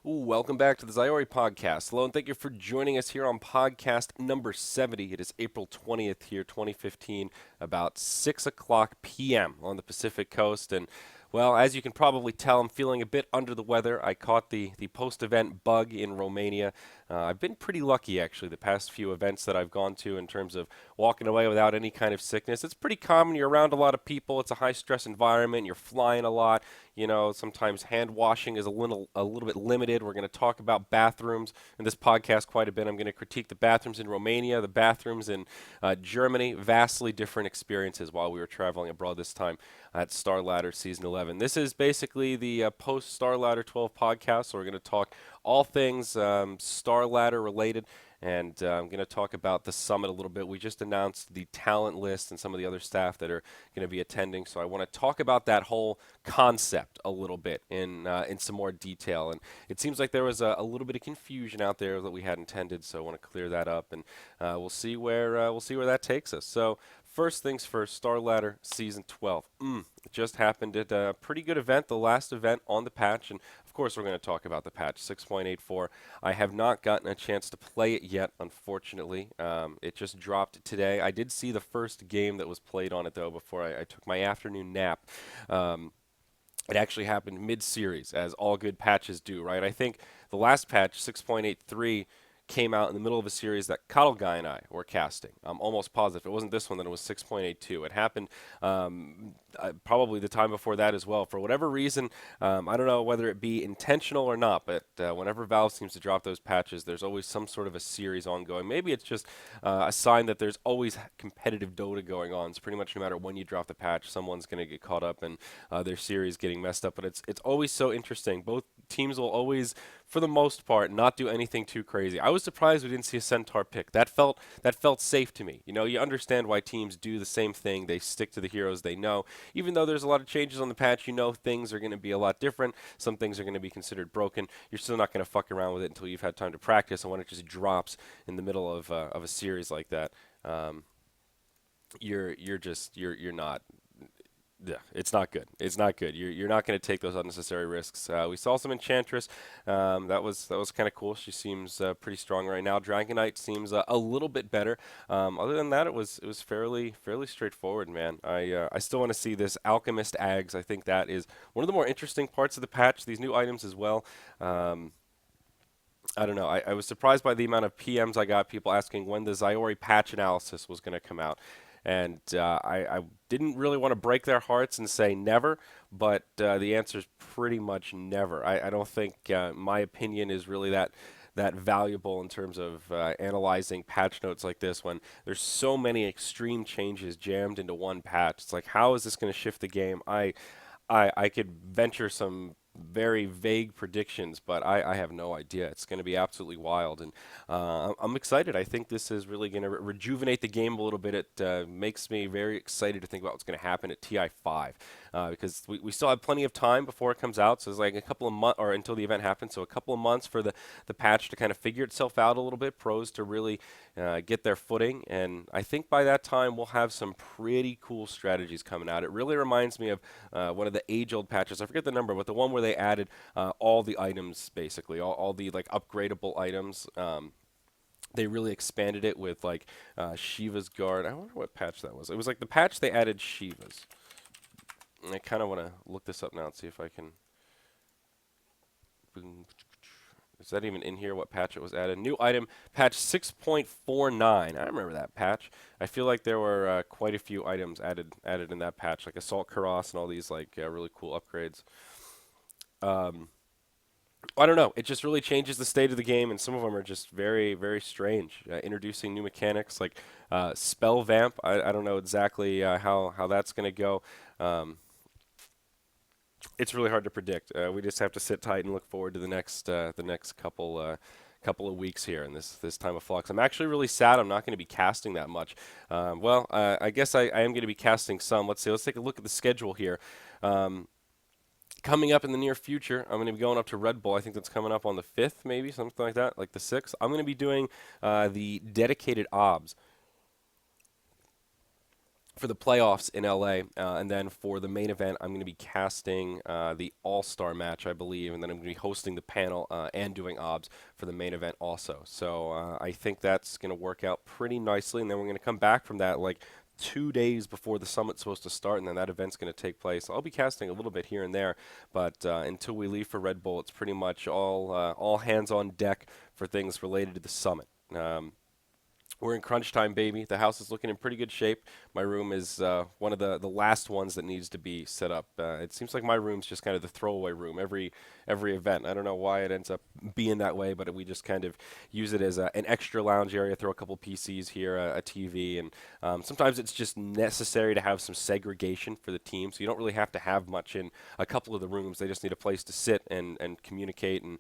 Welcome back to the Zyori podcast. Hello, and thank you for joining us here on podcast number 70. It is April 20th here, 2015, about 6 o'clock p.m. on the Pacific Coast. And, well, as you can probably tell, I'm feeling a bit under the weather. I caught the post-event bug in Romania. I've been pretty lucky, actually, the past few events that I've gone to in terms of walking away without any kind of sickness. It's pretty common. You're around a lot of people. It's a high-stress environment. You're flying a lot. You know, sometimes hand washing is a little bit limited. We're going to talk about bathrooms in this podcast quite a bit. I'm going to critique the bathrooms in Romania, the bathrooms in Germany. Vastly different experiences while we were traveling abroad this time at Star Ladder Season 11. This is basically the post Star Ladder 12 podcast, so we're going to talk all things Star Ladder related. And I'm going to talk about the summit a little bit. We just announced the talent list and some of the other staff that are going to be attending. So I want to talk about that whole concept a little bit in some more detail. And it seems like there was a little bit of confusion out there that we had intended. So I want to clear that up, and we'll see where that takes us. So first things first, Star Ladder Season 12. It just happened at a pretty good event, the last event on the patch, and of course we're going to talk about the patch 6.84. I have not gotten a chance to play it yet, unfortunately. It just dropped today. I did see the first game that was played on it, though, before I took my afternoon nap. It actually happened mid-series, as all good patches do, right? I think the last patch, 6.83, came out in the middle of a series that Cuddle Guy and I were casting. I'm almost positive. If it wasn't this one, then it was 6.82. It happened probably the time before that as well. For whatever reason, I don't know whether it be intentional or not, but whenever Valve seems to drop those patches, there's always some sort of a series ongoing. Maybe it's just a sign that there's always competitive Dota going on. So pretty much no matter when you drop the patch, someone's going to get caught up in their series getting messed up. But it's always so interesting. Both teams will always, for the most part, not do anything too crazy. I was surprised we didn't see a Centaur pick. That felt safe to me. You know, you understand why teams do the same thing. They stick to the heroes they know. Even though there's a lot of changes on the patch, you know things are going to be a lot different. Some things are going to be considered broken. You're still not going to fuck around with it until you've had time to practice. And when it just drops in the middle of a series like that, you're not. Yeah, it's not good. It's not good. You're not going to take those unnecessary risks. We saw some Enchantress. That was kind of cool. She seems pretty strong right now. Dragonite seems a little bit better. Other than that, it was fairly straightforward, man. I still want to see this Alchemist Ags. I think that is one of the more interesting parts of the patch. These new items as well. I don't know. I was surprised by the amount of PMs I got, people asking when the Zyori patch analysis was going to come out. And I didn't really want to break their hearts and say never, but the answer is pretty much never. I don't think my opinion is really that valuable in terms of analyzing patch notes like this when there's so many extreme changes jammed into one patch. It's like, how is this going to shift the game? I could venture some very vague predictions, but I have no idea. It's going to be absolutely wild, and I'm excited. I think this is really going to rejuvenate the game a little bit. It makes me very excited to think about what's going to happen at TI5 because we still have plenty of time before it comes out. So it's like a couple of months, or until the event happens. So a couple of months for the patch to kind of figure itself out a little bit. Pros to really get their footing, and I think by that time we'll have some pretty cool strategies coming out. It really reminds me of one of the age-old patches. I forget the number, but the one where they added all the items, basically, all the like upgradable items. They really expanded it with like Shiva's Guard. I wonder what patch that was. It was like the patch they added Shiva's. And I kind of want to look this up now and see if I can. Boom. Is that even in here, what patch it was added? New item, patch 6.49. I remember that patch. I feel like there were quite a few items added in that patch, like Assault Karas and all these like really cool upgrades. I don't know. It just really changes the state of the game, and some of them are just very, very strange. Introducing new mechanics like Spell Vamp. I don't know exactly how that's going to go. It's really hard to predict. We just have to sit tight and look forward to the next couple of weeks here in this time of flux. I'm actually really sad I'm not going to be casting that much. I guess I am going to be casting some. Let's see. Let's take a look at the schedule here. Coming up in the near future, I'm going to be going up to Red Bull. I think that's coming up on the 5th, maybe, something like that, like the 6th. I'm going to be doing the dedicated OBS. for the playoffs in LA, and then for the main event, I'm going to be casting the All-Star match, I believe, and then I'm going to be hosting the panel and doing OBS for the main event also. So I think that's going to work out pretty nicely, and then we're going to come back from that like 2 days before the summit's supposed to start, and then that event's going to take place. I'll be casting a little bit here and there, but until we leave for Red Bull, it's pretty much all hands on deck for things related to the summit. We're in crunch time, baby. The house is looking in pretty good shape. My room is one of the last ones that needs to be set up. It seems like my room's just kind of the throwaway room every event. I don't know why it ends up being that way, but we just kind of use it as an extra lounge area, throw a couple PCs here, a TV, and sometimes it's just necessary to have some segregation for the team, so you don't really have to have much in a couple of the rooms. They just need a place to sit and communicate and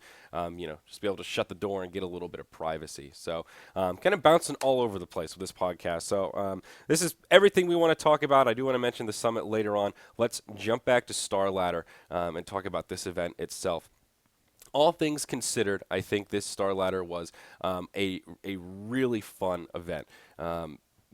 just be able to shut the door and get a little bit of privacy. So kind of bouncing all over the place with this podcast. So this is everything we want to talk about. I do want to mention the summit later on. Let's jump back to Star Ladder and talk about this event itself. All things considered, I think this Star Ladder was a really fun event.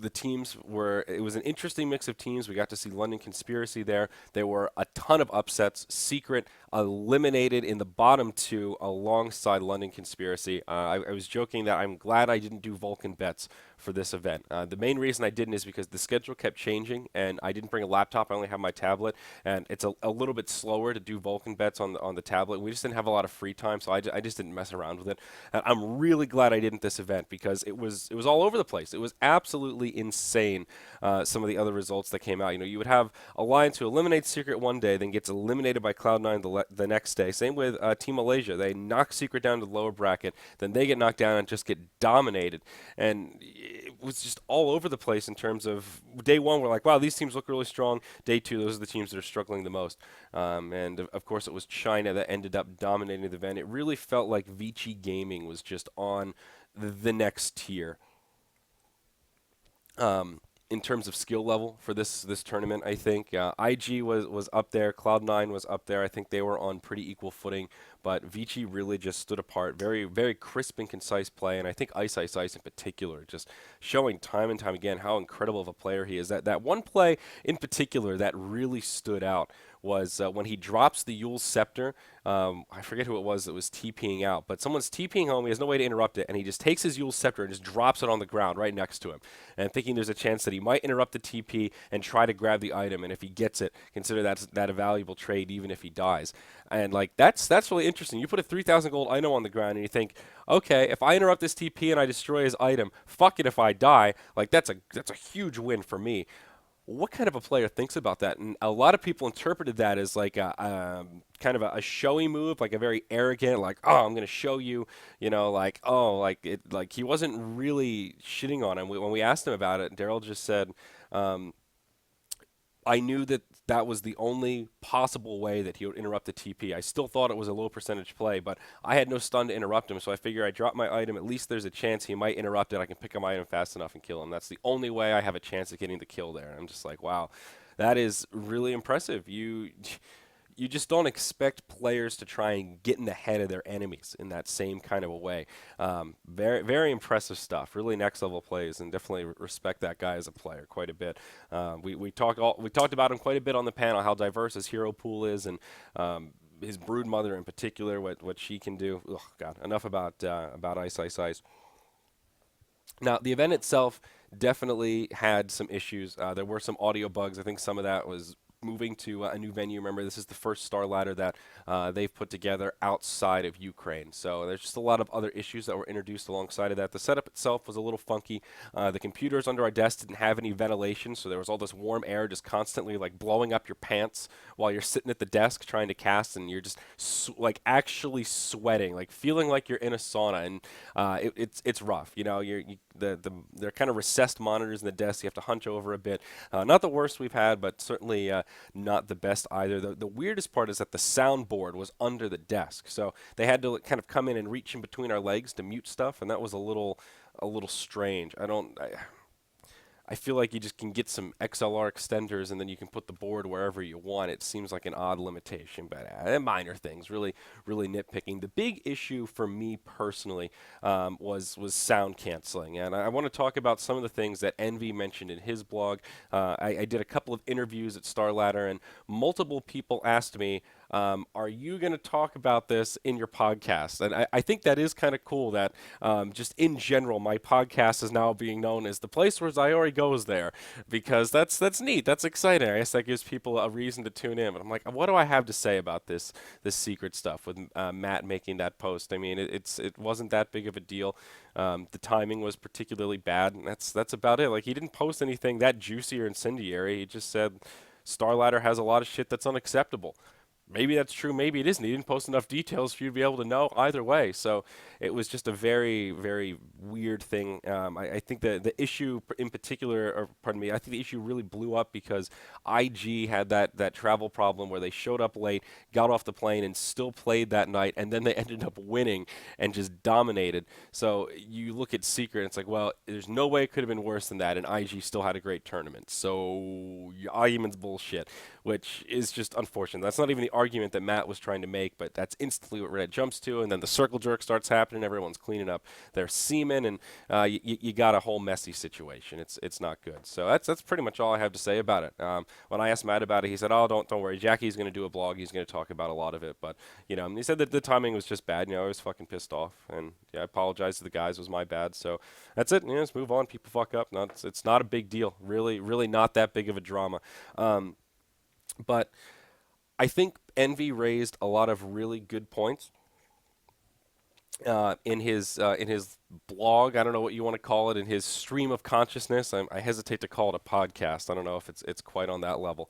The teams it was an interesting mix of teams. We got to see London Conspiracy there. There were a ton of upsets. Secret eliminated in the bottom two alongside London Conspiracy. I was joking that I'm glad I didn't do Vulcan bets for this event. The main reason I didn't is because the schedule kept changing, and I didn't bring a laptop. I only have my tablet, and it's a little bit slower to do Vulcan bets on the tablet. We just didn't have a lot of free time, so I just didn't mess around with it. And I'm really glad I didn't this event because it was all over the place. It was absolutely insane. Some of the other results that came out. You would have Alliance who eliminates Secret one day, then gets eliminated by Cloud9 the next day. Same with Team Malaysia. They knock Secret down to the lower bracket, then they get knocked down and just get dominated. And it was just all over the place in terms of day one. We're like, wow, these teams look really strong. Day two, those are the teams that are struggling the most. And of course, it was China that ended up dominating the event. It really felt like Vici Gaming was just on the next tier. In terms of skill level for this tournament, I think IG was up there, Cloud9 was up there. I think they were on pretty equal footing, but Vici really just stood apart. Very, very crisp and concise play, and I think Ice Ice Ice in particular, just showing time and time again how incredible of a player he is. That one play in particular that really stood out was when he drops the Yule's Scepter. I forget who it was that was TPing out, but someone's TPing home. He has no way to interrupt it, and he just takes his Yule's Scepter and just drops it on the ground right next to him, and thinking there's a chance that he might interrupt the TP and try to grab the item, and if he gets it, consider that a valuable trade even if he dies. And like that's really interesting. You put a 3,000 gold item on the ground, and you think, okay, if I interrupt this TP and I destroy his item, fuck it if I die. Like that's a huge win for me. What kind of a player thinks about that? And a lot of people interpreted that as like a kind of a showy move, like a very arrogant, like, oh, I'm going to show you, like, oh, like he wasn't really shitting on him. When we asked him about it, Daryl just said, I knew that was the only possible way that he would interrupt the TP. I still thought it was a low percentage play, but I had no stun to interrupt him, so I figure I drop my item. At least there's a chance he might interrupt it. I can pick up my item fast enough and kill him. That's the only way I have a chance of getting the kill there. And I'm just like, wow, that is really impressive. You just don't expect players to try and get in the head of their enemies in that same kind of a way. Very, very impressive stuff. Really next level plays, and definitely respect that guy as a player quite a bit. We talked about him quite a bit on the panel, how diverse his hero pool is, and his brood mother in particular, what she can do. Ugh, God, enough about Ice Ice Ice. Now, the event itself definitely had some issues. There were some audio bugs. I think some of that was moving to a new venue. Remember, this is the first Star Ladder that they've put together outside of Ukraine. So there's just a lot of other issues that were introduced alongside of that. The setup itself was a little funky. The computers under our desk didn't have any ventilation, so there was all this warm air just constantly like blowing up your pants while you're sitting at the desk trying to cast, and you're just like actually sweating, like feeling like you're in a sauna, and it's rough. They're kind of recessed monitors in the desk. You have to hunch over a bit. Not the worst we've had, but certainly not the best either. The weirdest part is that the soundboard was under the desk, so they had to kind of come in and reach in between our legs to mute stuff, and that was a little strange. I feel like you just can get some XLR extenders and then you can put the board wherever you want. It seems like an odd limitation, but minor things, really nitpicking. The big issue for me personally was sound canceling, and I want to talk about some of the things that Envy mentioned in his blog. I did a couple of interviews at StarLadder, and multiple people asked me, are you going to talk about this in your podcast? And I think that is kind of cool that just in general, my podcast is now being known as the place where Zyori goes there, because that's neat. That's exciting. I guess that gives people a reason to tune in. But I'm like, what do I have to say about this secret stuff with Matt making that post? I mean, it wasn't that big of a deal. The timing was particularly bad, and that's about it. Like, he didn't post anything that juicy or incendiary. He just said StarLadder has a lot of shit that's unacceptable. Maybe that's true, maybe it isn't. He didn't post enough details for you to be able to know either way. So it was just a very weird thing. I think the issue in particular, or pardon me, I think the issue really blew up because IG had that travel problem where they showed up late, got off the plane, and still played that night, and then they ended up winning and just dominated. So you look at Secret, and it's like, well, there's no way it could have been worse than that, and IG still had a great tournament. So your argument's bullshit, which is just unfortunate. That's not even the argument that Matt was trying to make, but that's instantly what Red jumps to, and then the circle jerk starts happening. Everyone's cleaning up their semen, and you got a whole messy situation. It's not good. So that's pretty much all I have to say about it. When I asked Matt about it, he said, "Oh, don't worry. Jackie's going to do a blog. He's going to talk about a lot of it." But he said that the timing was just bad. I was fucking pissed off, and I apologize to the guys. It was my bad. So that's it. Let's move on. People fuck up. No, it's not a big deal. Really not that big of a drama. But I think Envy raised a lot of really good points in his blog. I don't know what you want to call it, in his stream of consciousness. I hesitate to call it a podcast. I don't know if it's quite on that level.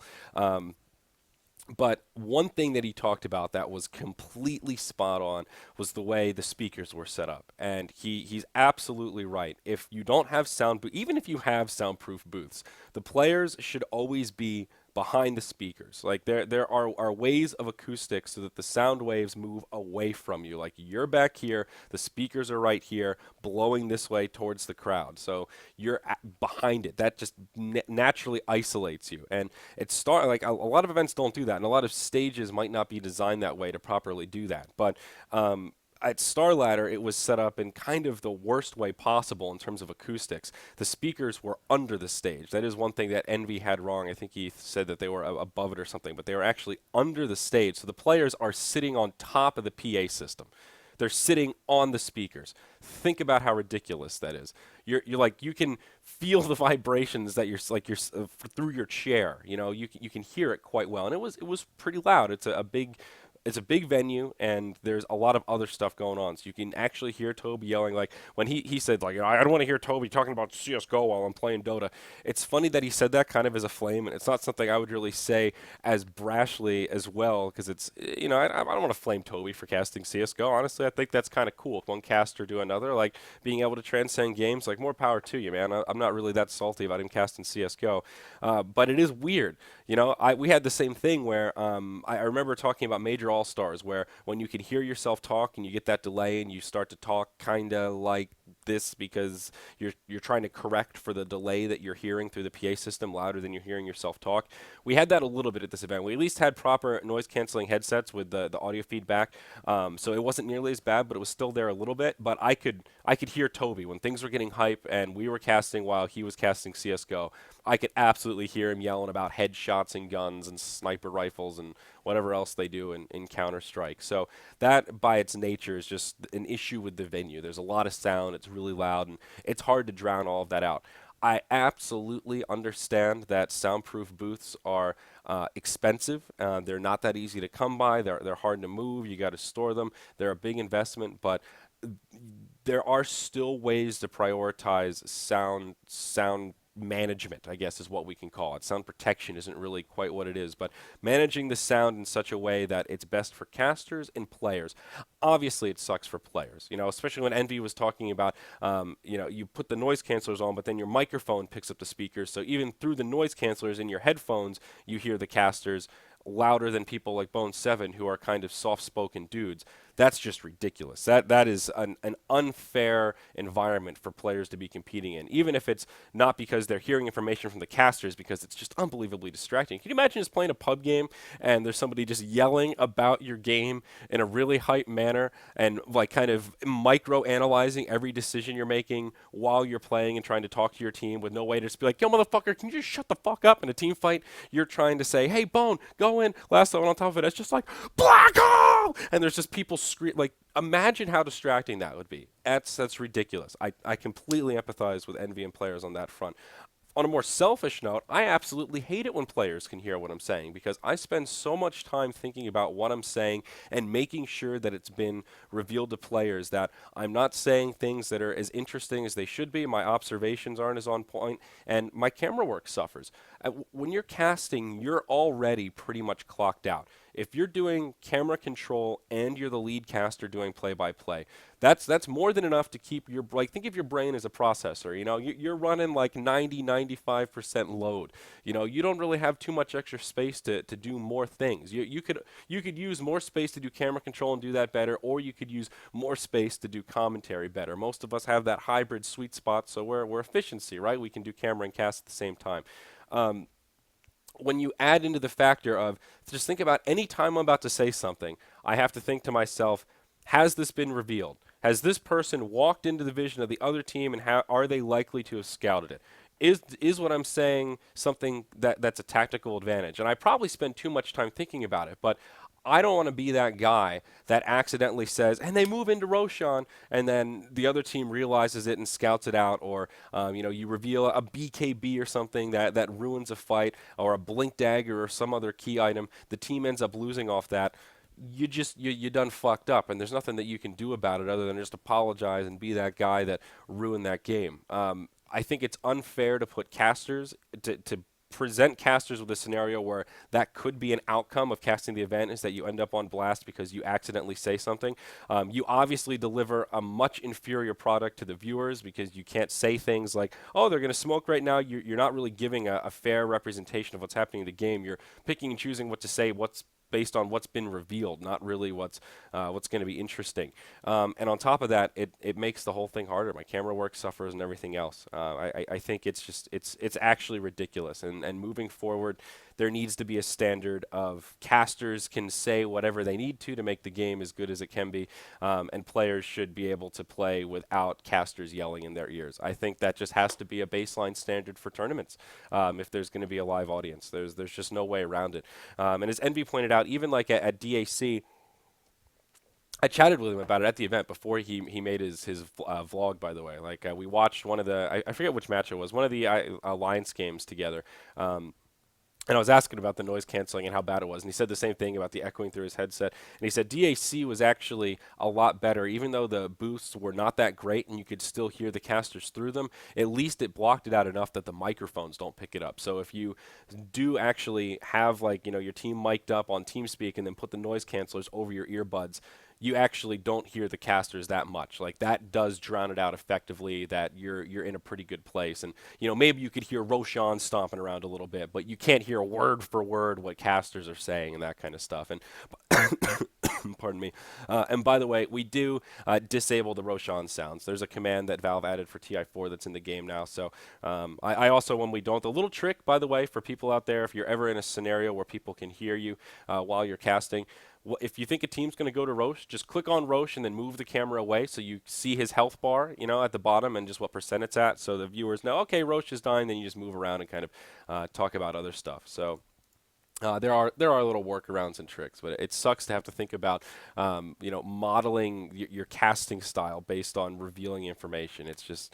But one thing that he talked about that was completely spot on was the way the speakers were set up. And he's absolutely right. If you don't have even if you have soundproof booths, the players should always be behind the speakers. Like there are ways of acoustics so that the sound waves move away from you. Like you're back here, the speakers are right here, blowing this way towards the crowd. So you're behind it. That just naturally isolates you. And like a lot of events don't do that, and a lot of stages might not be designed that way to properly do that. But at StarLadder, it was set up in kind of the worst way possible in terms of acoustics. The speakers were under the stage. That is one thing that Envy had wrong. I think he said that they were above it or something, but they were actually under the stage. So the players are sitting on top of the PA system. They're sitting on the speakers. Think about how ridiculous that is. You're like, you can feel the vibrations that you're through your chair. You can hear it quite well, and it was pretty loud. It's a big venue, and there's a lot of other stuff going on. So you can actually hear Toby yelling. Like when he said, like, I don't want to hear Toby talking about CS:GO while I'm playing Dota. It's funny that he said that kind of as a flame, and it's not something I would really say as brashly as well, because it's, I don't want to flame Toby for casting CS:GO. Honestly, I think that's kind of cool. If one caster do another, like being able to transcend games, like more power to you, man. I'm not really that salty about him casting CS:GO, but it is weird. We had the same thing where I remember talking about Major All-Stars, where when you can hear yourself talk and you get that delay and you start to talk kind of like this because you're trying to correct for the delay that you're hearing through the PA system louder than you're hearing yourself talk. We had that a little bit at this event. We at least had proper noise canceling headsets with the audio feedback, so it wasn't nearly as bad, but it was still there a little bit. But I could hear Toby when things were getting hype and we were casting while he was casting CS:GO. I could absolutely hear him yelling about headshots and guns and sniper rifles and whatever else they do in Counter-Strike. So that, by its nature, is just an issue with the venue. There's a lot of sound, it's really loud, and it's hard to drown all of that out. I absolutely understand that soundproof booths are expensive. They're not that easy to come by. They're hard to move. You got to store them. They're a big investment, but there are still ways to prioritize sound management, I guess is what we can call it. Sound protection isn't really quite what it is, but managing the sound in such a way that it's best for casters and players. Obviously, it sucks for players, especially when Envy was talking about, you put the noise cancelers on, but then your microphone picks up the speakers, so even through the noise cancelers in your headphones, you hear the casters louder than people like Bone7, who are kind of soft-spoken dudes. That's just ridiculous. That is an unfair environment for players to be competing in, even if it's not because they're hearing information from the casters, because it's just unbelievably distracting. Can you imagine just playing a pub game and there's somebody just yelling about your game in a really hyped manner and like kind of micro analyzing every decision you're making while you're playing and trying to talk to your team with no way to just be like, yo, motherfucker, can you just shut the fuck up? In a team fight, you're trying to say, hey, Bone, go in. Last one on top of it, it's just like, black hole! And there's just people scream. Like, imagine how distracting that would be. That's ridiculous. I completely empathize with Envy and players on that front. On a more selfish note, I absolutely hate it when players can hear what I'm saying, because I spend so much time thinking about what I'm saying and making sure that it's been revealed to players that I'm not saying things that are as interesting as they should be, my observations aren't as on point, and my camera work suffers. When you're casting, you're already pretty much clocked out. If you're doing camera control and you're the lead caster doing play-by-play, that's more than enough to keep your, like, think of your brain as a processor. You know, you're running like 95% load. You know, you don't really have too much extra space to do more things. You could use more space to do camera control and do that better, or you could use more space to do commentary better. Most of us have that hybrid sweet spot, so we're efficiency, right? We can do camera and cast at the same time. When you add into the factor of, just think about any time I'm about to say something, I have to think to myself, has this been revealed? Has this person walked into the vision of the other team, and how are they likely to have scouted it? Is what I'm saying something that's a tactical advantage? And I probably spend too much time thinking about it, but I don't want to be that guy that accidentally says, and they move into Roshan, and then the other team realizes it and scouts it out, or you reveal a BKB or something that ruins a fight, or a blink dagger or some other key item. The team ends up losing off that. You done fucked up, and there's nothing that you can do about it other than just apologize and be that guy that ruined that game. I think it's unfair to put casters to present casters with a scenario where that could be an outcome of casting the event, is that you end up on blast because you accidentally say something. You obviously deliver a much inferior product to the viewers because you can't say things like, oh, they're going to smoke right now. You're not really giving a fair representation of what's happening in the game. You're picking and choosing what to say, what's based on what's been revealed, not really what's going to be interesting. And on top of that, it makes the whole thing harder. My camera work suffers and everything else. I think it's actually ridiculous. And moving forward, there needs to be a standard of casters can say whatever they need to make the game as good as it can be, and players should be able to play without casters yelling in their ears. I think that just has to be a baseline standard for tournaments. If there's going to be a live audience, there's just no way around it. And as Envy pointed out, even like at DAC, I chatted with him about it at the event before he made his vlog, by the way. Like, we watched one of the, I forget which match it was, one of the Alliance games together. And I was asking about the noise canceling and how bad it was, and he said the same thing about the echoing through his headset. And he said DAC was actually a lot better, even though the boosts were not that great and you could still hear the casters through them. At least it blocked it out enough that the microphones don't pick it up. So if you do actually have, like, your team mic'd up on TeamSpeak and then put the noise cancelers over your earbuds, you actually don't hear the casters that much. Like, that does drown it out effectively, that you're in a pretty good place. And, maybe you could hear Roshan stomping around a little bit, but you can't hear word for word what casters are saying and that kind of stuff. And pardon me. And by the way, we do disable the Roshan sounds. There's a command that Valve added for TI4 that's in the game now. So I also, when we don't, the little trick, by the way, for people out there, if you're ever in a scenario where people can hear you while you're casting, if you think a team's going to go to Roche, just click on Roche and then move the camera away so you see his health bar, at the bottom and just what percent it's at, so the viewers know, okay, Roche is dying. Then you just move around and kind of talk about other stuff. So there are little workarounds and tricks, but it sucks to have to think about modeling your casting style based on revealing information. It's just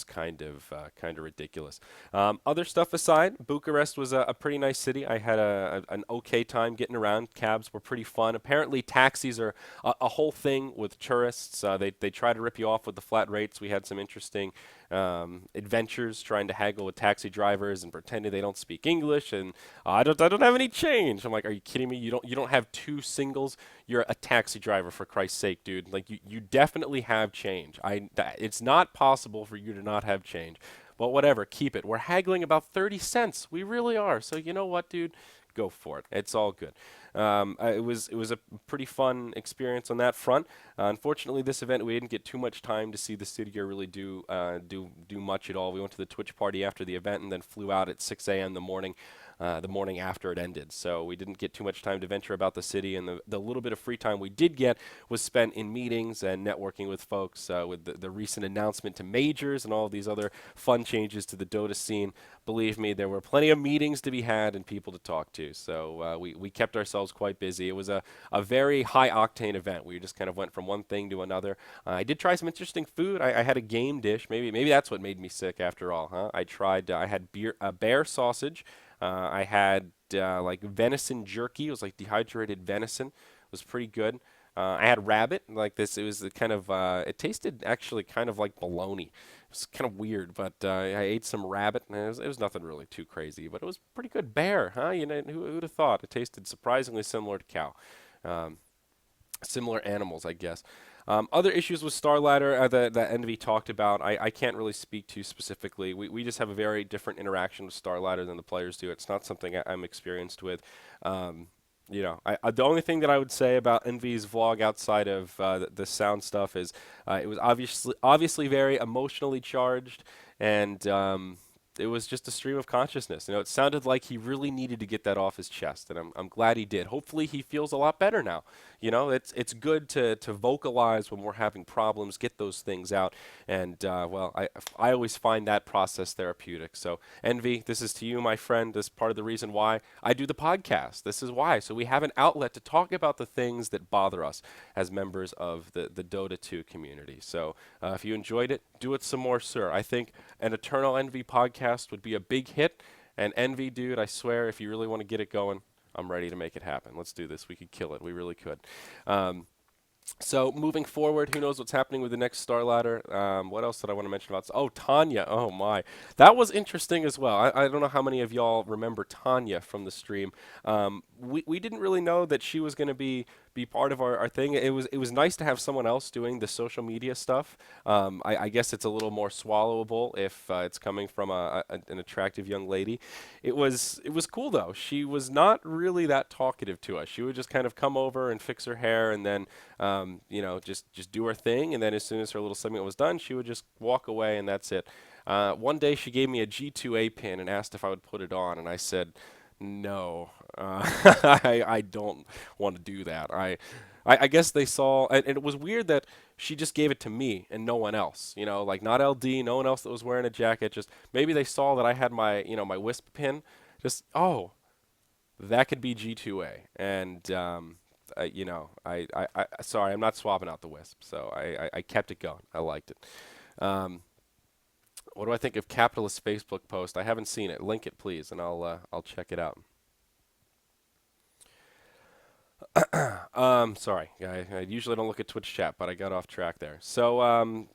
kind of ridiculous. Other stuff aside, Bucharest was a pretty nice city. I had an okay time getting around. Cabs were pretty fun. Apparently, taxis are a whole thing with tourists. They try to rip you off with the flat rates. We had some interesting adventures trying to haggle with taxi drivers and pretending they don't speak English. And I don't have any change. I'm like, are you kidding me? You don't have two singles. You're a taxi driver, for Christ's sake, dude. Like, you definitely have change. It's not possible for you to not have change. But whatever, keep it. We're haggling about 30 cents. We really are. So you know what, dude? Go for it. It's all good. It was a pretty fun experience on that front. Unfortunately, this event we didn't get too much time to see the city or really do much at all. We went to the Twitch party after the event and then flew out at 6 a.m. The morning after it ended. So we didn't get too much time to venture about the city, and the little bit of free time we did get was spent in meetings and networking with folks, with the recent announcement to majors and all of these other fun changes to the Dota scene. Believe me, there were plenty of meetings to be had and people to talk to. So we kept ourselves quite busy. It was a very high octane event. We just kind of went from one thing to another. I did try some interesting food. I had a game dish. Maybe that's what made me sick after all, huh? I had bear sausage. I had like venison jerky. It was like dehydrated venison. It was pretty good. I had rabbit, like this. It was the kind of, it tasted actually kind of like bologna. It was kind of weird, but I ate some rabbit, and it was nothing really too crazy, but it was pretty good. Bear, huh? You know, who'd have thought? It tasted surprisingly similar to cow. Um, Similar animals, I guess. Other issues with Starladder that Envy talked about, I can't really speak to specifically. We just have a very different interaction with Starladder than the players do. It's not something I'm experienced with. The only thing that I would say about Envy's vlog outside of the sound stuff is it was obviously very emotionally charged, and it was just a stream of consciousness. You know, it sounded like he really needed to get that off his chest, and I'm glad he did. Hopefully, he feels a lot better now. You know, it's good to vocalize when we're having problems, get those things out, and I always find that process therapeutic. So, Envy, this is to you, my friend. This is part of the reason why I do the podcast. This is why. So we have an outlet to talk about the things that bother us as members of the Dota 2 community. So if you enjoyed it, do it some more, sir. I think an Eternal Envy podcast would be a big hit. And Envy, dude, I swear, if you really want to get it going, I'm ready to make it happen. Let's do this. We could kill it. We really could. So moving forward, who knows what's happening with the next Star Ladder? What else did I want to mention about? Oh, Tanya. Oh my, that was interesting as well. I don't know how many of y'all remember Tanya from the stream. We didn't really know that she was going to be part of our thing. It was nice to have someone else doing the social media stuff. I guess it's a little more swallowable if it's coming from an attractive young lady. It was cool though. She was not really that talkative to us. She would just kind of come over and fix her hair and then just do her thing. And then as soon as her little segment was done, she would just walk away and that's it. One day she gave me a G2A pin and asked if I would put it on, and I said, no, I don't want to do that. I guess they saw, and it was weird that she just gave it to me and no one else. You know, like not LD, no one else that was wearing a jacket. Just maybe they saw that I had my Wisp pin. Just that could be G2A, and sorry, I'm not swapping out the Wisp, so I kept it going. I liked it. What do I think of Capitalist Facebook post? I haven't seen it. Link it, please, and I'll check it out. Sorry, I usually don't look at Twitch chat, but I got off track there. So,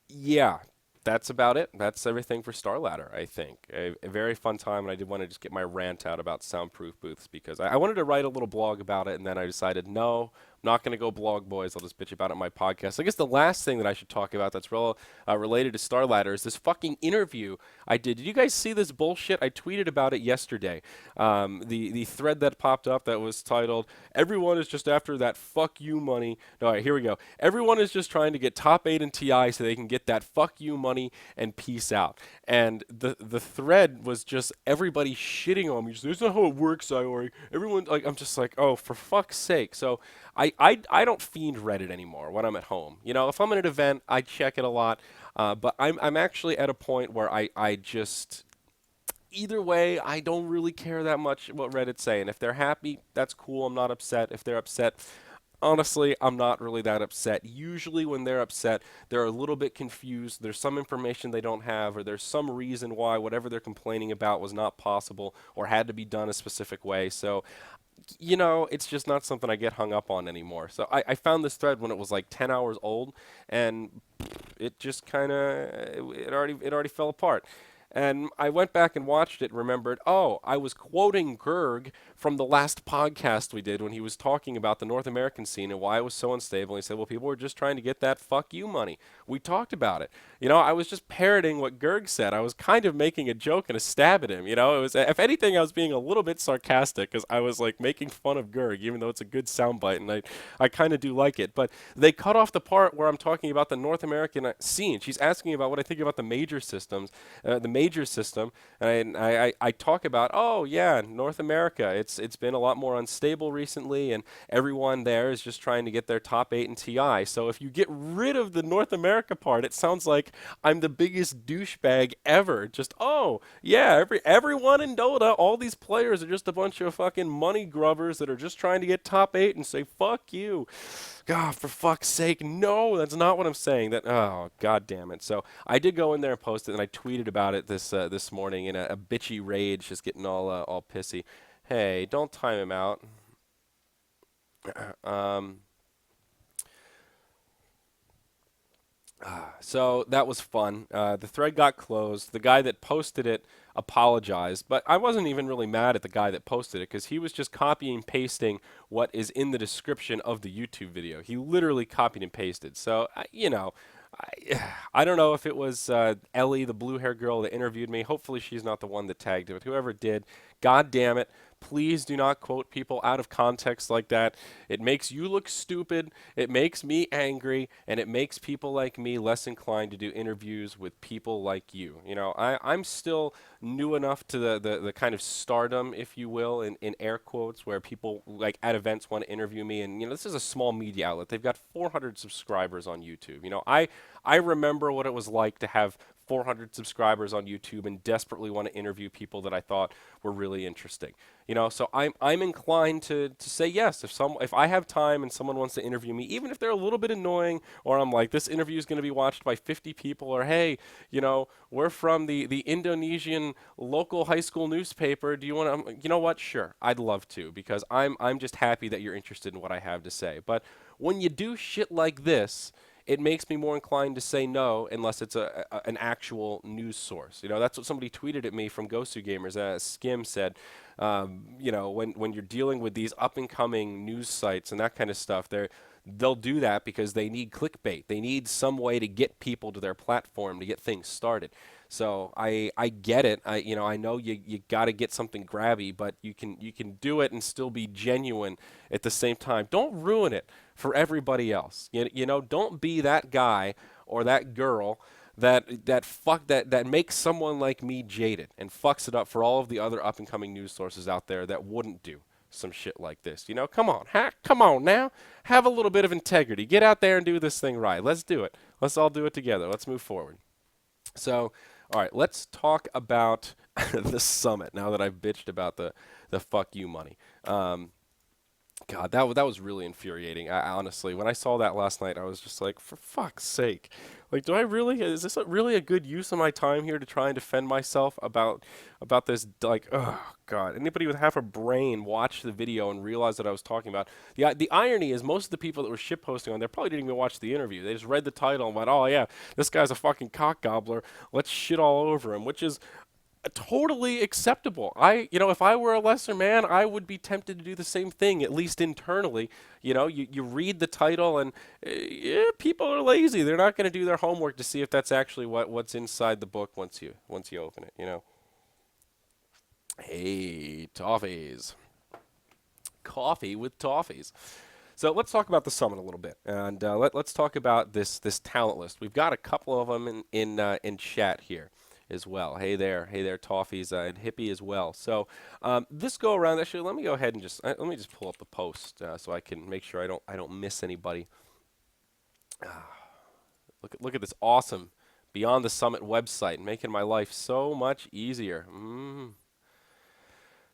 yeah, that's about it. That's everything for Starladder, I think. A very fun time, and I did want to just get my rant out about soundproof booths because I wanted to write a little blog about it, and then I decided, no, I'm not going to go blog, boys. I'll just bitch about it in my podcast. I guess the last thing that I should talk about that's related to Starladder is this fucking interview I did. Did you guys see this bullshit? I tweeted about it yesterday. The thread that popped up that was titled, "Everyone is just after that fuck you money." No, all right, here we go. Everyone is just trying to get top 8 and TI so they can get that fuck you money and peace out. And the thread was just everybody shitting on me. Just, that's not how it works, Zyori. Everyone, like, I'm just like, oh, for fuck's sake. So I don't fiend Reddit anymore when I'm at home. You know, if I'm at an event, I check it a lot. But I'm actually at a point where I just, either way, I don't really care that much what Reddit's saying. If they're happy, that's cool. I'm not upset. If they're upset, honestly, I'm not really that upset. Usually when they're upset, they're a little bit confused. There's some information they don't have, or there's some reason why whatever they're complaining about was not possible or had to be done a specific way. So, you know, it's just not something I get hung up on anymore. So I found this thread when it was like 10 hours old, and it just kind of, it already fell apart. And I went back and watched it and remembered, oh, I was quoting Gerg from the last podcast we did when he was talking about the North American scene and why it was so unstable. He said, well, people were just trying to get that fuck you money. We talked about it. I was just parroting what Gerg said. I was kind of making a joke and a stab at him. It was, if anything, I was being a little bit sarcastic because I was like making fun of Gerg, even though it's a good soundbite, and I kind of do like it. But they cut off the part where I'm talking about the North American scene. She's asking about what I think about the major systems, the major system, and I talk about, oh yeah, North America. It's been a lot more unstable recently, and everyone there is just trying to get their top 8 in TI. So if you get rid of the North America part, it sounds like I'm the biggest douchebag ever. Just, oh yeah, everyone in Dota, all these players are just a bunch of fucking money grubbers that are just trying to get top 8 and say fuck you. God, for fuck's sake, no, that's not what I'm saying. Oh, god damn it. So I did go in there and post it, and I tweeted about it this morning in a bitchy rage, just getting all pissy. Hey, don't time him out. So that was fun. The thread got closed. The guy that posted it apologized, but I wasn't even really mad at the guy that posted it because he was just copying and pasting what is in the description of the YouTube video. He literally copied and pasted. So, I don't know if it was Ellie, the blue hair girl that interviewed me. Hopefully she's not the one that tagged it, but whoever did, god damn it. Please do not quote people out of context like that. It makes you look stupid, it makes me angry, and it makes people like me less inclined to do interviews with people like you. I'm still new enough to the kind of stardom, if you will, in air quotes, where people like at events want to interview me. And this is a small media outlet. They've got 400 subscribers on YouTube. I remember what it was like to have 400 subscribers on YouTube and desperately want to interview people that I thought were really interesting. So I'm inclined to say yes if I have time and someone wants to interview me, even if they're a little bit annoying, or I'm like, this interview is going to be watched by 50 people, or hey, we're from the Indonesian local high school newspaper. Do you want to? You know what? Sure, I'd love to, because I'm just happy that you're interested in what I have to say. But when you do shit like this, it makes me more inclined to say no unless it's an actual news source. That's what somebody tweeted at me from Gosu Gamers. Skim said, when you're dealing with these up-and-coming news sites and that kind of stuff, they'll do that because they need clickbait. They need some way to get people to their platform to get things started. So I get it. I know you got to get something grabby, but you can do it and still be genuine at the same time. Don't ruin it for everybody else. Don't be that guy or that girl that makes someone like me jaded and fucks it up for all of the other up and coming news sources out there that wouldn't do some shit like this. Come on now. Have a little bit of integrity. Get out there and do this thing right. Let's do it. Let's all do it together. Let's move forward. So, all right, let's talk about the summit now that I've bitched about the fuck you money. God, that was really infuriating. Honestly, when I saw that last night, I was just like, for fuck's sake. Like, is this really a good use of my time here to try and defend myself about this? Like, oh, God. Anybody with half a brain watched the video and realized what I was talking about. The irony is most of the people that were shitposting on there probably didn't even watch the interview. They just read the title and went, oh, yeah, this guy's a fucking cock gobbler. Let's shit all over him, which is totally acceptable. If I were a lesser man, I would be tempted to do the same thing, at least internally. You read the title and people are lazy. They're not going to do their homework to see if that's actually what's inside the book once you open it, Hey, toffees. Coffee with toffees. So let's talk about the summit a little bit, and let's talk about this talent list. We've got a couple of them in chat here as well. Hey there, toffees, and hippie as well. So this go around, actually, let me go ahead and let me just pull up the post so I can make sure I don't miss anybody. Look at this awesome Beyond the Summit website, making my life so much easier.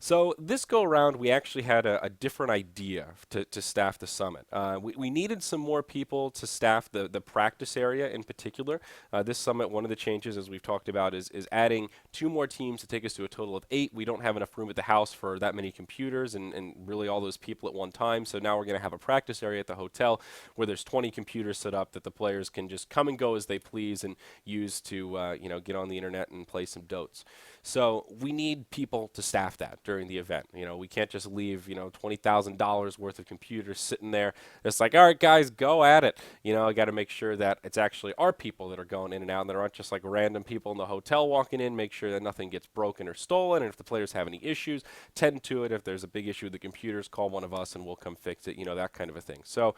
So this go around, we actually had a different idea to staff the summit. We needed some more people to staff the practice area in particular. This summit, one of the changes, as we've talked about, is adding 2 more teams to take us to a total of 8. We don't have enough room at the house for that many computers and really all those people at one time. So now we're going to have a practice area at the hotel where there's 20 computers set up that the players can just come and go as they please and use to get on the internet and play some dotes. So we need people to staff that during the event. We can't just leave, $20,000 worth of computers sitting there. It's like, all right, guys, go at it. I got to make sure that it's actually our people that are going in and out, and there aren't just like random people in the hotel walking in. Make sure that nothing gets broken or stolen, and if the players have any issues, tend to it. If there's a big issue with the computers, call one of us and we'll come fix it, that kind of a thing. So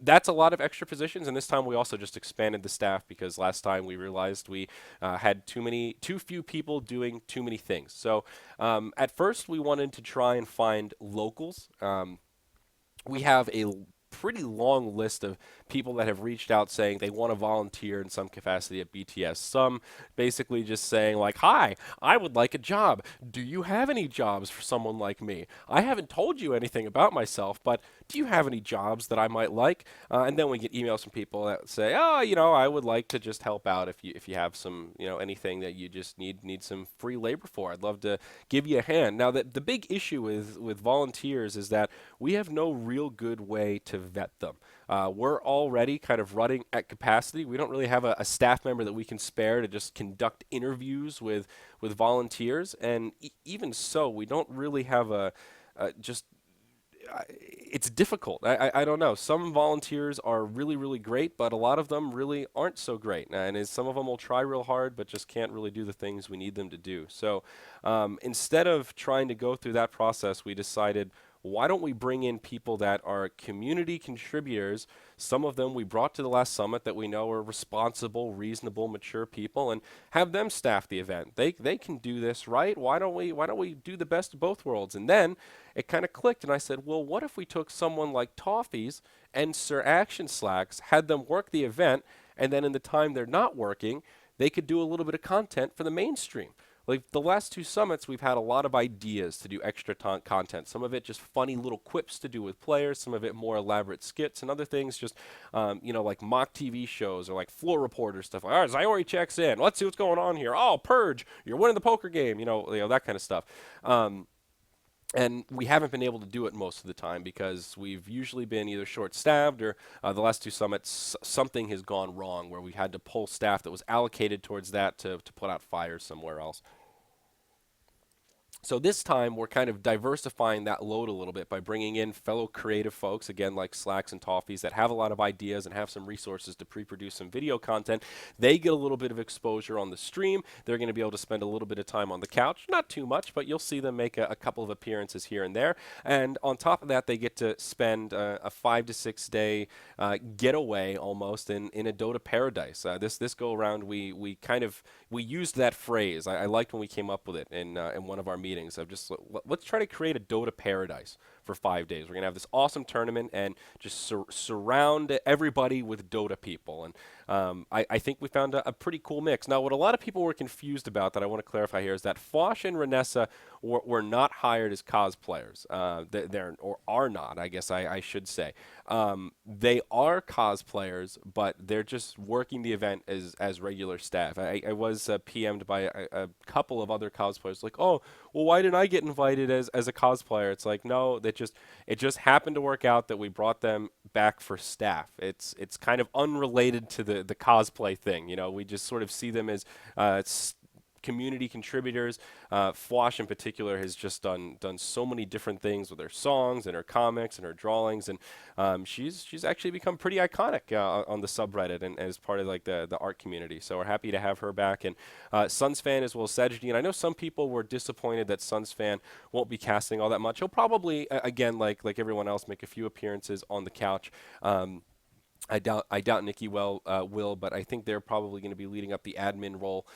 that's a lot of extra positions, and this time we also just expanded the staff because last time we realized we had too few people doing too many things. So at first we wanted to try and find locals. We have a pretty long list of people that have reached out saying they want to volunteer in some capacity at BTS. Some basically just saying like, hi, I would like a job. Do you have any jobs for someone like me? I haven't told you anything about myself, but do you have any jobs that I might like? And then we get emails from people that say, oh, I would like to just help out if you have some, anything that you just need some free labor for. I'd love to give you a hand. Now, the big issue with volunteers is that we have no real good way to vet them. We're already kind of running at capacity. We don't really have a staff member that we can spare to just conduct interviews with volunteers, and even so, we don't really have it's difficult. I don't know. Some volunteers are really, really great, but a lot of them really aren't so great. And some of them will try real hard, but just can't really do the things we need them to do. So instead of trying to go through that process, we decided, why don't we bring in people that are community contributors? Some of them we brought to the last summit that we know are responsible, reasonable, mature people, and have them staff the event. They can do this, right? Why don't we do the best of both worlds? And then it kind of clicked, and I said, well, what if we took someone like Toffees and Sir Action Slacks, had them work the event, and then in the time they're not working, they could do a little bit of content for the mainstream. Like the last two summits, we've had a lot of ideas to do extra content. Some of it just funny little quips to do with players. Some of it more elaborate skits, and other things just, like mock TV shows or like floor reporter stuff. Like, all right, Zyori checks in. Let's see what's going on here. Oh, Purge, you're winning the poker game. That kind of stuff. And we haven't been able to do it most of the time because we've usually been either short-staffed or the last two summits, something has gone wrong where we had to pull staff that was allocated towards that to put out fires somewhere else. So this time, we're kind of diversifying that load a little bit by bringing in fellow creative folks, again, like Slacks and Toffees, that have a lot of ideas and have some resources to pre-produce some video content. They get a little bit of exposure on the stream. They're going to be able to spend a little bit of time on the couch. Not too much, but you'll see them make a couple of appearances here and there. And on top of that, they get to spend a 5 to 6 day getaway almost in a Dota paradise. This go around, we used that phrase. I liked when we came up with it in one of our meetings. Of just let's try to create a Dota paradise for 5 days. We're gonna have this awesome tournament and just surround everybody with Dota people. And I think we found a pretty cool mix. Now, what a lot of people were confused about that I want to clarify here is that Fosh and Renessa were not hired as cosplayers. They're or are not, I guess I should say. They are cosplayers, but they're just working the event as regular staff. I was PM'd by a couple of other cosplayers, like, oh, well, why didn't I get invited as a cosplayer? It's like, no, it just happened to work out that we brought them back for staff. It's kind of unrelated to the cosplay thing. We just sort of see them as community contributors. Fwash in particular has just done so many different things with her songs and her comics and her drawings, and she's actually become pretty iconic on the subreddit and as part of like the art community. So we're happy to have her back. And Suns fan as well as Sajidine. I know some people were disappointed that Suns fan won't be casting all that much. He'll probably again like everyone else make a few appearances on the couch. I doubt Nikki will, but I think they're probably going to be leading up the admin role,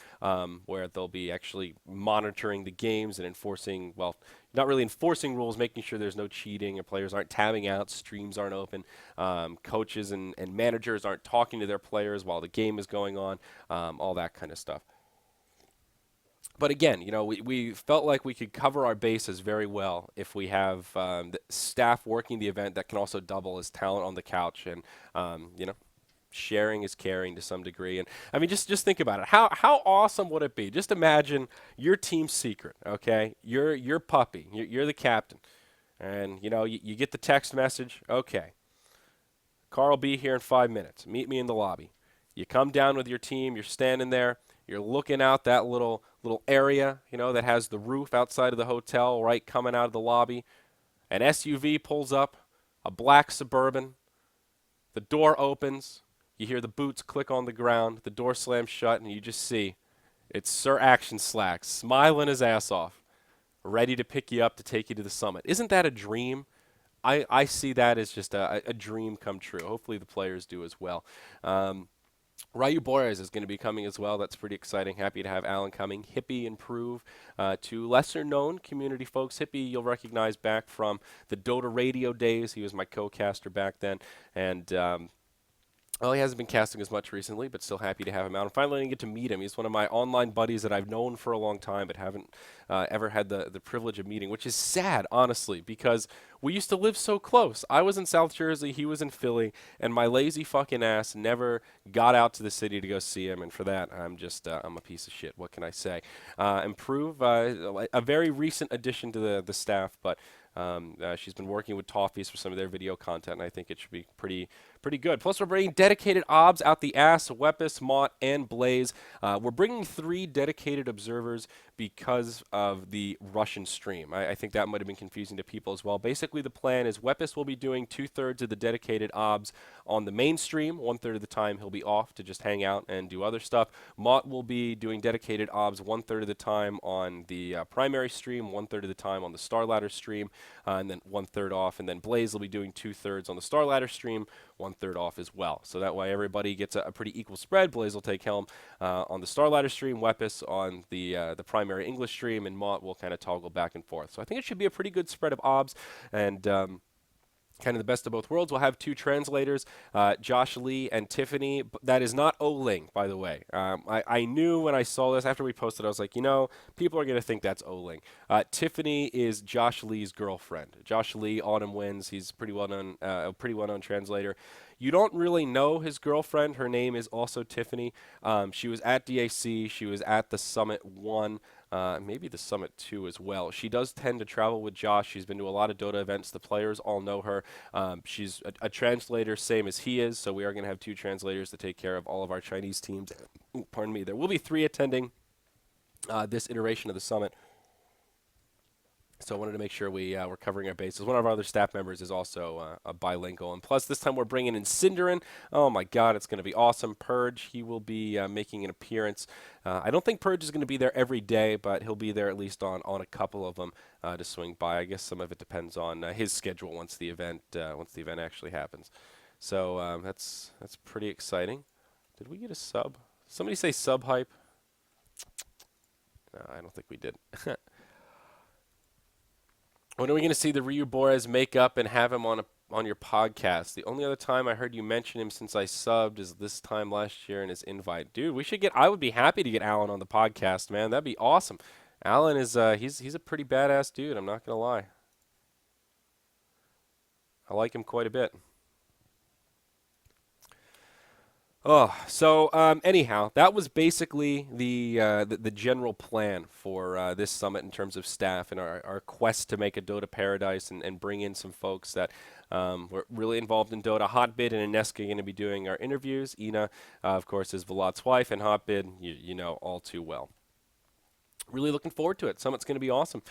where they'll be actually monitoring the games and enforcing, well, not really enforcing rules, making sure there's no cheating, or players aren't tabbing out, streams aren't open, coaches and managers aren't talking to their players while the game is going on, all that kind of stuff. But again, we felt like we could cover our bases very well if we have the staff working the event that can also double as talent on the couch, and sharing is caring to some degree. And I mean, just think about it. How awesome would it be? Just imagine your team's secret. Okay, you're Puppy. You're the captain, and you get the text message. Okay, Carl will be here in 5 minutes. Meet me in the lobby. You come down with your team. You're standing there. You're looking out that little little area, that has the roof outside of the hotel, right coming out of the lobby. An SUV pulls up, a black Suburban. The door opens. You hear the boots click on the ground. The door slams shut, and you just see it's Sir Action Slacks smiling his ass off, ready to pick you up to take you to the summit. Isn't that a dream? I see that as just a dream come true. Hopefully the players do as well. Ryu Borges is going to be coming as well. That's pretty exciting. Happy to have Alan coming. Hippie Improve, to lesser-known community folks. Hippie you'll recognize back from the Dota Radio days. He was my co-caster back then. And well, he hasn't been casting as much recently, but still happy to have him out. I'm finally going to get to meet him. He's one of my online buddies that I've known for a long time, but haven't ever had the privilege of meeting, which is sad, honestly, because we used to live so close. I was in South Jersey, he was in Philly, and my lazy fucking ass never got out to the city to go see him, and for that, I'm a piece of shit. What can I say? Improve, a very recent addition to the staff, but she's been working with Toffees for some of their video content, and I think it should be pretty good. Plus, we're bringing dedicated obs out the ass, Wepis, Mott, and Blaze. We're bringing 3 dedicated observers because of the Russian stream. I think that might have been confusing to people as well. Basically, the plan is Wepis will be doing 2/3 of the dedicated obs on the main stream. 1/3 of the time he'll be off to just hang out and do other stuff. Mott will be doing dedicated obs 1/3 of the time on the primary stream, 1/3 of the time on the Starladder stream, and then 1/3 off. And then Blaze will be doing 2/3 on the Starladder stream, 1/3 off as well. So that way everybody gets a pretty equal spread. Blaze will take helm on the Starladder stream, Wepis on the primary English stream, and Mott will kind of toggle back and forth. So I think it should be a pretty good spread of obs, and kind of the best of both worlds. We'll have 2 translators, Josh Lee and Tiffany. That is not O-Ling, by the way. I knew when I saw this, after we posted, I was like, people are going to think that's O-Ling. Tiffany is Josh Lee's girlfriend. Josh Lee, Autumn Winds, he's a pretty well-known translator. You don't really know his girlfriend. Her name is also Tiffany. She was at DAC. She was at the Summit 1. Maybe the Summit 2 as well. She does tend to travel with Josh. She's been to a lot of Dota events. The players all know her. She's a translator, same as he is, so we are going to have 2 translators to take care of all of our Chinese teams. Pardon me. There will be 3 attending this iteration of the Summit. So I wanted to make sure we're covering our bases. One of our other staff members is also a bilingual. And plus, this time we're bringing in Cinderin. Oh, my God, it's going to be awesome. Purge, he will be making an appearance. I don't think Purge is going to be there every day, but he'll be there at least on a couple of them to swing by. I guess some of it depends on his schedule once the event actually happens. So that's pretty exciting. Did we get a sub? Somebody say sub hype? No, I don't think we did. When are we going to see the Ryu Borges make up and have him on your podcast? The only other time I heard you mention him since I subbed is this time last year in his invite. Dude, I would be happy to get Alan on the podcast, man. That'd be awesome. Alan is he's a pretty badass dude, I'm not going to lie. I like him quite a bit. Oh, so anyhow, that was basically the general plan for this summit in terms of staff and our quest to make a Dota paradise and bring in some folks that were really involved in Dota. Hotbid and Ineska are going to be doing our interviews. Ina, of course, is Vlad's wife, and Hotbid, you know all too well. Really looking forward to it. Summit's going to be awesome.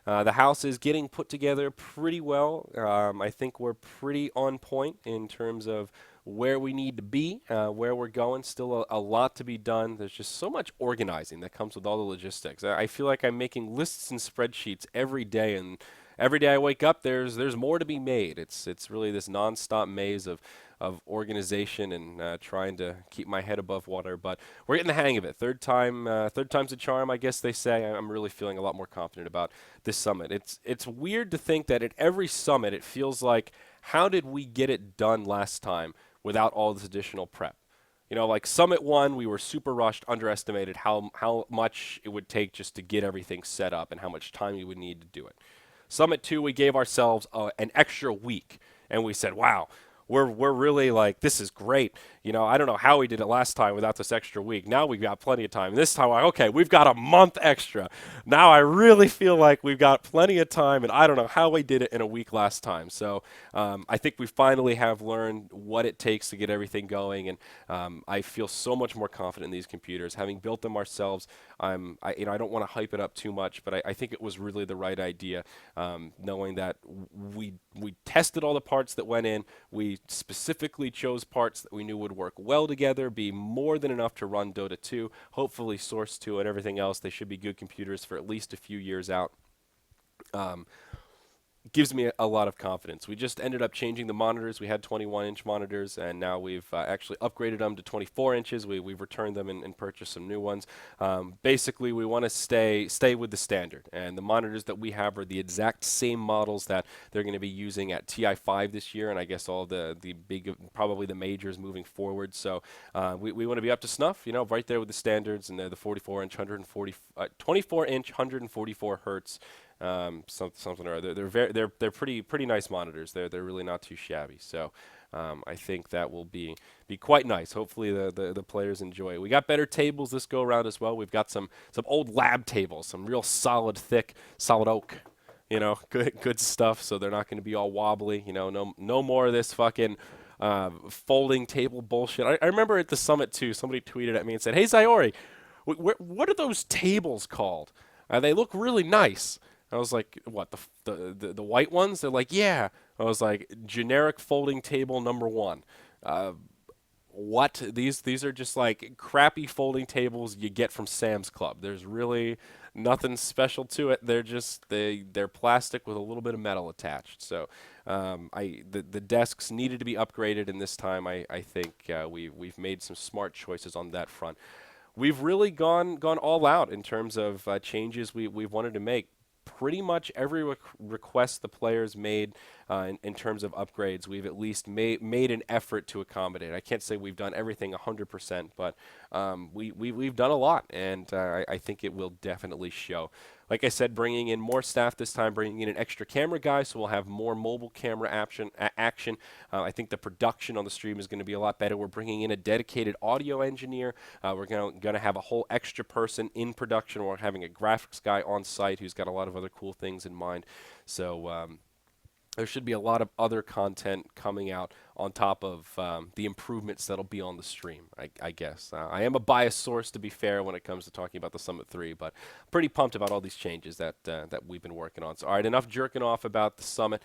The house is getting put together pretty well. I think we're pretty on point in terms of where we need to be, where we're going. Still a lot to be done. There's just so much organizing that comes with all the logistics. I feel like I'm making lists and spreadsheets every day, and every day I wake up, there's more to be made. It's really this nonstop maze of organization and trying to keep my head above water. But we're getting the hang of it. Third time's a charm, I guess they say. I'm really feeling a lot more confident about this summit. It's weird to think that at every summit it feels like, how did we get it done last time without all this additional prep? Like Summit 1, we were super rushed, underestimated how much it would take just to get everything set up and how much time we would need to do it. Summit 2, we gave ourselves an extra week, and we said, wow, we're really like, this is great. I don't know how we did it last time without this extra week. Now we've got plenty of time. This time, okay, we've got a month extra. Now I really feel like we've got plenty of time, and I don't know how we did it in a week last time. So I think we finally have learned what it takes to get everything going, and I feel so much more confident in these computers. Having built them ourselves, I don't want to hype it up too much, but I think it was really the right idea, knowing that we tested all the parts that went in. We specifically chose parts that we knew would work well together, be more than enough to run Dota 2, hopefully Source 2 and everything else. They should be good computers for at least a few years out. Gives me a lot of confidence. We just ended up changing the monitors. We had 21-inch monitors, and now we've actually upgraded them to 24 inches. We've returned them and purchased some new ones. Basically, we want to stay with the standard, and the monitors that we have are the exact same models that they're going to be using at TI5 this year, and I guess all the big, probably the majors moving forward. So we want to be up to snuff, right there with the standards, and they're the 44-inch, 24-inch, 144 hertz. Something or other. They're pretty nice monitors. They're really not too shabby. So I think that will be quite nice. Hopefully the players enjoy it. We got better tables this go around as well. We've got some old lab tables, some real solid, thick, solid oak. Good stuff. So they're not going to be all wobbly. No more of this fucking folding table bullshit. I remember at the summit too. Somebody tweeted at me and said, "Hey Zyori, what are those tables called? They look really nice." I was like, what, the white ones? They're like, yeah. I was like, generic folding table number 1. What? These are just like crappy folding tables you get from Sam's Club. There's really nothing special to it. They're plastic with a little bit of metal attached. So the desks needed to be upgraded, and this time I think we've made some smart choices on that front. We've really gone all out in terms of changes we've wanted to make. Pretty much every request the players made in terms of upgrades, we've at least made an effort to accommodate. I can't say we've done everything 100%, but we've done a lot, and I think it will definitely show. Like I said, bringing in more staff this time, bringing in an extra camera guy, so we'll have more mobile camera action. I think the production on the stream is going to be a lot better. We're bringing in a dedicated audio engineer. We're going to have a whole extra person in production. We're having a graphics guy on site who's got a lot of other cool things in mind. So there should be a lot of other content coming out on top of the improvements that'll be on the stream, I guess. I am a biased source, to be fair, when it comes to talking about the Summit 3, but pretty pumped about all these changes that we've been working on. So, all right, enough jerking off about the Summit.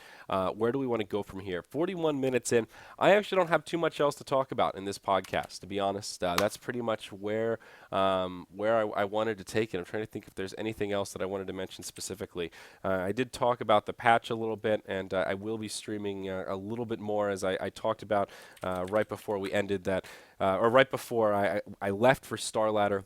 Where do we want to go from here? 41 minutes in. I actually don't have too much else to talk about in this podcast, to be honest. That's pretty much where I wanted to take it. I'm trying to think if there's anything else that I wanted to mention specifically. I did talk about the patch a little bit, and I will be streaming a little bit more, as I talked about right before we ended that, or right before I left for Starladder.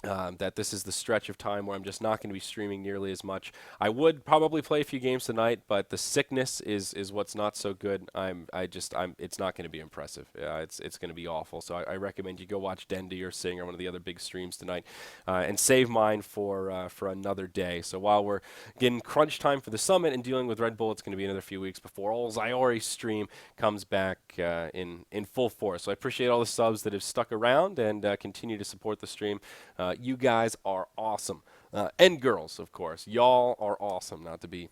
That this is the stretch of time where I'm just not going to be streaming nearly as much. I would probably play a few games tonight, but the sickness is what's not so good. It's not going to be impressive. It's going to be awful. So I recommend you go watch Dendy or Sing or one of the other big streams tonight, and save mine for another day. So while we're getting crunch time for the Summit and dealing with Red Bull, it's going to be another few weeks before all Zyori stream comes back in full force. So I appreciate all the subs that have stuck around and continue to support the stream. You guys are awesome. And girls, of course. Y'all are awesome, not to be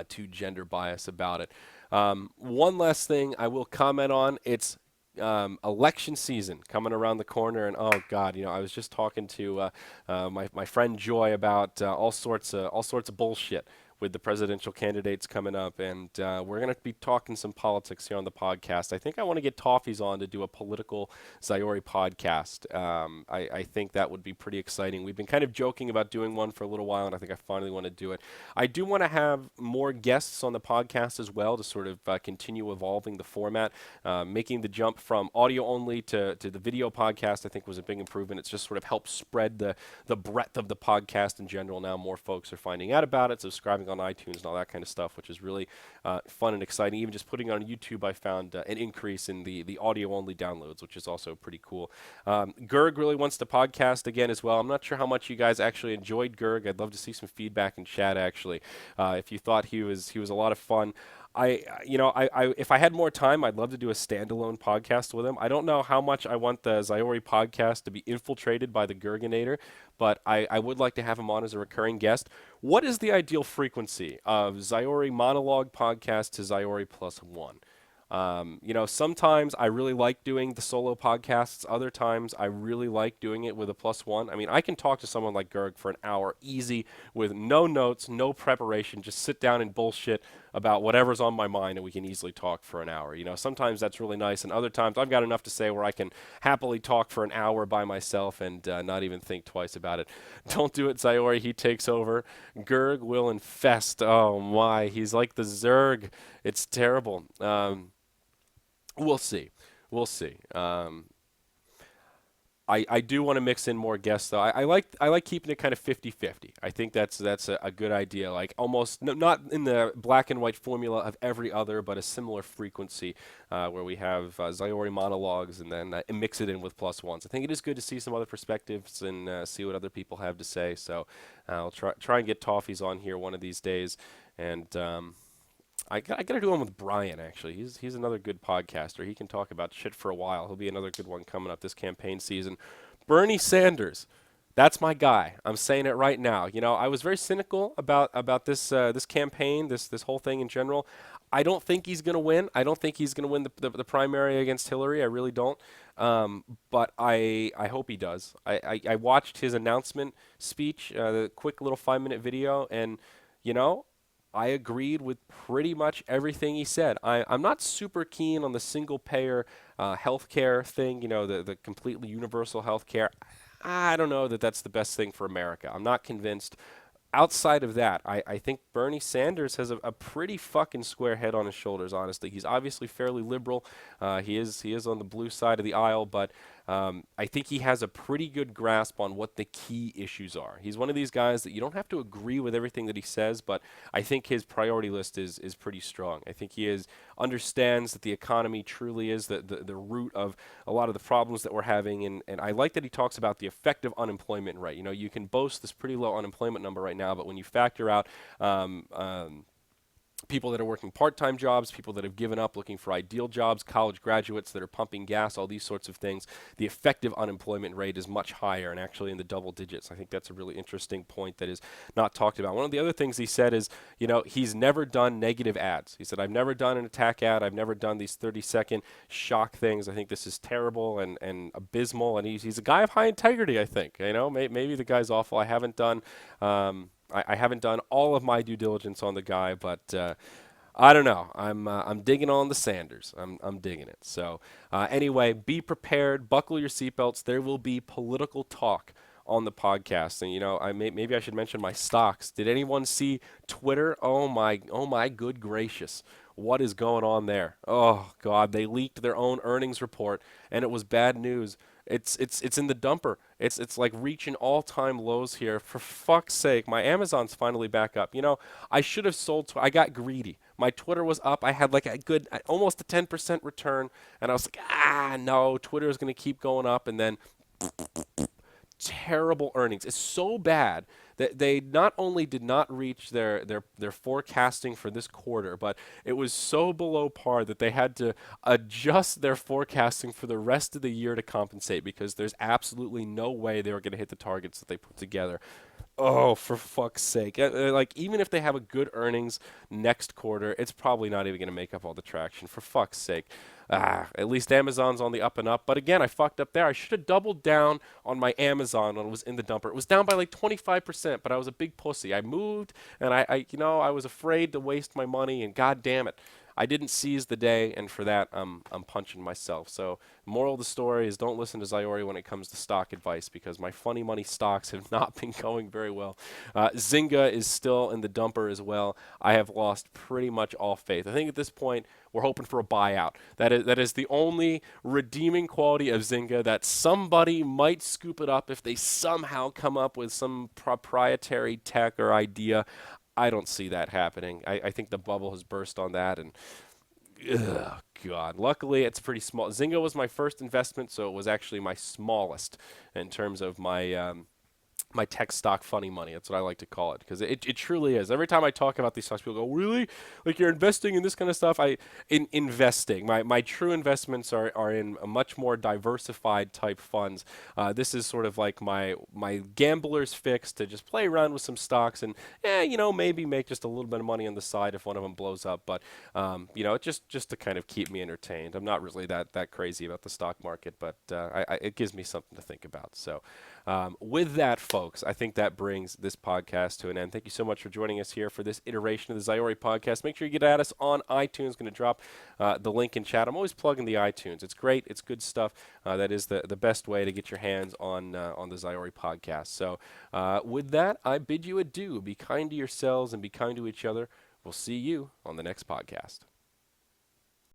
too gender biased about it. One last thing I will comment on. It's election season coming around the corner, and oh god, I was just talking to my friend Joy about all sorts of bullshit with the presidential candidates coming up, and we're going to be talking some politics here on the podcast. I think I want to get Toffees on to do a political Zyori podcast. I think that would be pretty exciting. We've been kind of joking about doing one for a little while, and I think I finally want to do it. I do want to have more guests on the podcast as well to sort of continue evolving the format. Making the jump from audio only to the video podcast, I think, was a big improvement. It's just sort of helped spread the breadth of the podcast in general. Now more folks are finding out about it, subscribing on iTunes and all that kind of stuff, which is really fun and exciting. Even just putting it on YouTube, I found an increase in the audio-only downloads, which is also pretty cool. Gerg really wants to podcast again as well. I'm not sure how much you guys actually enjoyed Gerg. I'd love to see some feedback in chat, actually, if you thought he was a lot of fun. if I had more time, I'd love to do a standalone podcast with him. I don't know how much I want the Zyori podcast to be infiltrated by the Gurginator, but I would like to have him on as a recurring guest. What is the ideal frequency of Zyori monologue podcast to Zyori plus one? Sometimes I really like doing the solo podcasts. Other times I really like doing it with a plus one. I mean, I can talk to someone like Gerg for an hour easy with no notes, no preparation, just sit down and bullshit about whatever's on my mind and we can easily talk for an hour. Sometimes that's really nice, and other times I've got enough to say where I can happily talk for an hour by myself and not even think twice about it. Don't do it, Zyori. He takes over. Gerg will infest. Oh my, he's like the Zerg. It's terrible. We'll see. We'll see. I do want to mix in more guests though. I like keeping it kind of 50-50. I think that's a good idea. Like almost not in the black and white formula of every other, but a similar frequency where we have Zyori monologues and then mix it in with plus ones. I think it is good to see some other perspectives and see what other people have to say. So I'll try and get Toffees on here one of these days, and I got to do one with Brian, actually. He's another good podcaster. He can talk about shit for a while. He'll be another good one coming up this campaign season. Bernie Sanders. That's my guy. I'm saying it right now. I was very cynical about this campaign, this whole thing in general. I don't think he's going to win. I don't think he's going to win the primary against Hillary. I really don't. But I hope he does. I watched his announcement speech, the quick little 5-minute video, and, I agreed with pretty much everything he said. I'm not super keen on the single-payer healthcare thing, the completely universal healthcare. I don't know that that's the best thing for America. I'm not convinced. Outside of that, I think Bernie Sanders has a pretty fucking square head on his shoulders, honestly. He's obviously fairly liberal. He is on the blue side of the aisle, but I think he has a pretty good grasp on what the key issues are. He's one of these guys that you don't have to agree with everything that he says, but I think his priority list is pretty strong. I think he understands that the economy truly is the root of a lot of the problems that we're having, and I like that he talks about the effective unemployment rate. You can boast this pretty low unemployment number right now, but when you factor out people that are working part-time jobs, people that have given up looking for ideal jobs, college graduates that are pumping gas, all these sorts of things, the effective unemployment rate is much higher and actually in the double digits. I think that's a really interesting point that is not talked about. One of the other things he said is, he's never done negative ads. He said, I've never done an attack ad. I've never done these 30-second shock things. I think this is terrible and abysmal, and he's a guy of high integrity, I think. Maybe the guy's awful. I haven't done I haven't done all of my due diligence on the guy, but I don't know. I'm digging on the Sanders. I'm digging it. So anyway, be prepared. Buckle your seatbelts. There will be political talk on the podcast, and maybe I should mention my stocks. Did anyone see Twitter? Oh my good gracious. What is going on there? Oh God, they leaked their own earnings report, and it was bad news. It's in the dumper. It's like reaching all-time lows here. For fuck's sake, my Amazon's finally back up. I should have sold. I got greedy. My Twitter was up. I had like a good, almost a 10% return, and I was like, no, Twitter is going to keep going up, and then terrible earnings. It's so bad that they not only did not reach their forecasting for this quarter, but it was so below par that they had to adjust their forecasting for the rest of the year to compensate, because there's absolutely no way they were going to hit the targets that they put together. Oh, for fuck's sake. Like, even if they have a good earnings next quarter, it's probably not even going to make up all the traction. For fuck's sake. At least Amazon's on the up and up. But again, I fucked up there. I should have doubled down on my Amazon when it was in the dumper. It was down by like 25%, but I was a big pussy. I moved, and I was afraid to waste my money, and god damn it, I didn't seize the day, and for that, I'm punching myself. So, moral of the story is don't listen to Zyori when it comes to stock advice, because my funny money stocks have not been going very well. Zynga is still in the dumper as well. I have lost pretty much all faith. I think at this point, we're hoping for a buyout. That is the only redeeming quality of Zynga, that somebody might scoop it up if they somehow come up with some proprietary tech or idea. I don't see that happening. I think the bubble has burst on that, and ugh, God. Luckily, it's pretty small. Zynga was my first investment, so it was actually my smallest in terms of my my tech stock funny money. That's what I like to call it, because it truly is. Every time I talk about these stocks, people go, really? Like, you're investing in this kind of stuff? Investing. My true investments are in a much more diversified type funds. This is sort of like my gambler's fix to just play around with some stocks and, maybe make just a little bit of money on the side if one of them blows up. But, just to kind of keep me entertained. I'm not really that crazy about the stock market, but it gives me something to think about. So, with that, folks, I think that brings this podcast to an end. Thank you so much for joining us here for this iteration of the Zyori podcast. Make sure you get at us on iTunes. Going to drop the link in chat. I'm always plugging the iTunes. It's great. It's good stuff. That is the best way to get your hands on the Zyori podcast. So with that, I bid you adieu. Be kind to yourselves and be kind to each other. We'll see you on the next podcast.